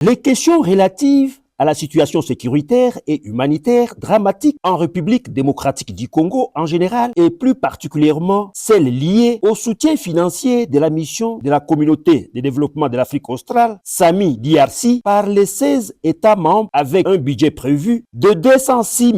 Les questions relatives à la situation sécuritaire et humanitaire dramatique en République démocratique du Congo en général et plus particulièrement celles liées au soutien financier de la mission de la communauté de développement de l'Afrique australe, SAMI DRC, par les 16 États membres avec un budget prévu de 206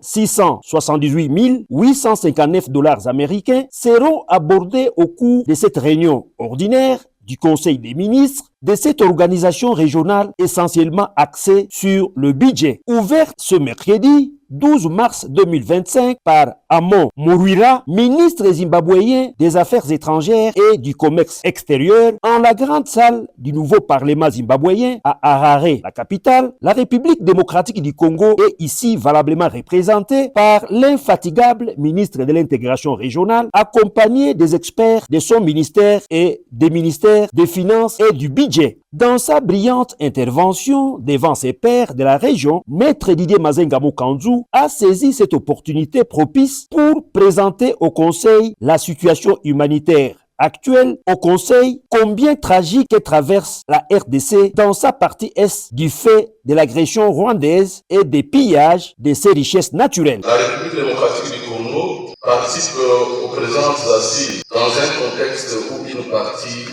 678 859 dollars américains seront abordés au cours de cette réunion ordinaire du Conseil des ministres de cette organisation régionale essentiellement axée sur le budget. Ouverte ce mercredi 12 mars 2025 par Amon Mouruira, ministre zimbabwéen des Affaires étrangères et du Commerce extérieur, en la grande salle du nouveau Parlement zimbabwéen à Harare, la capitale. La République démocratique du Congo est ici valablement représentée par l'infatigable ministre de l'intégration régionale, accompagné des experts de son ministère et des ministères des Finances et du Budget. Dans sa brillante intervention devant ses pairs de la région, Maître Didier Mazenga Mokanzu a saisi cette opportunité propice pour présenter au Conseil la situation humanitaire actuelle au Conseil, combien tragique que traverse la RDC dans sa partie Est du fait de l'agression rwandaise et des pillages de ses richesses naturelles. La République démocratique du Congo participe aux présentes assises dans un contexte où une partie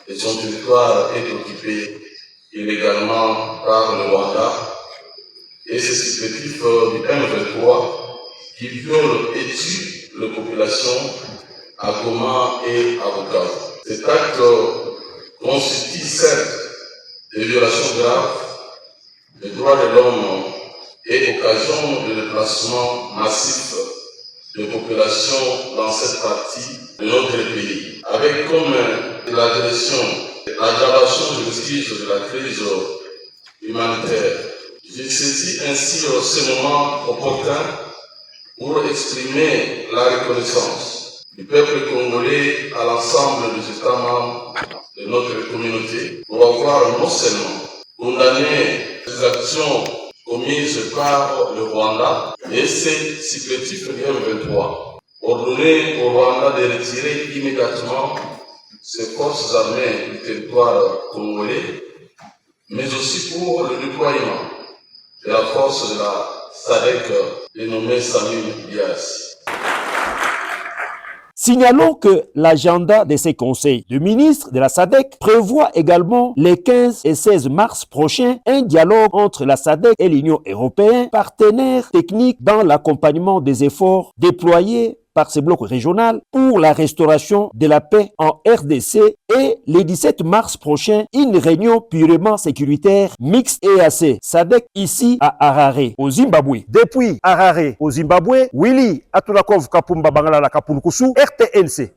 de son territoire est occupé illégalement par le Rwanda et ses supplétifs du M23 qui violent et tuent les populations à Goma et à Bukavu. Cet acte constitue certes des violations graves des droits de l'homme et occasion de déplacement massif de populations dans cette partie de notre pays, avec comme l'agression, l'aggravation de vestiges de la crise humanitaire. J'ai saisi ainsi ce moment opportun pour exprimer la reconnaissance du peuple congolais à l'ensemble des États membres de notre communauté pour avoir non seulement condamné les actions commises par le Rwanda et ses supplétifs du M23, ordonné au Rwanda de retirer immédiatement ses forces armées du territoire congolais, mais aussi pour le déploiement de la force de la SADC dénommée SAMI DRC. Signalons que l'agenda de ces conseils de ministres de la SADC prévoit également les 15 et 16 mars prochains un dialogue entre la SADC et l'Union européenne, partenaires techniques dans l'accompagnement des efforts déployés par ce bloc régional pour la restauration de la paix en RDC et le 17 mars prochain, une réunion purement sécuritaire mixte EAC SADC ici à Harare, au Zimbabwe. Depuis Harare, au Zimbabwe, Willy Atulakov Kapumba Bangala Kapulukusu, RTNC.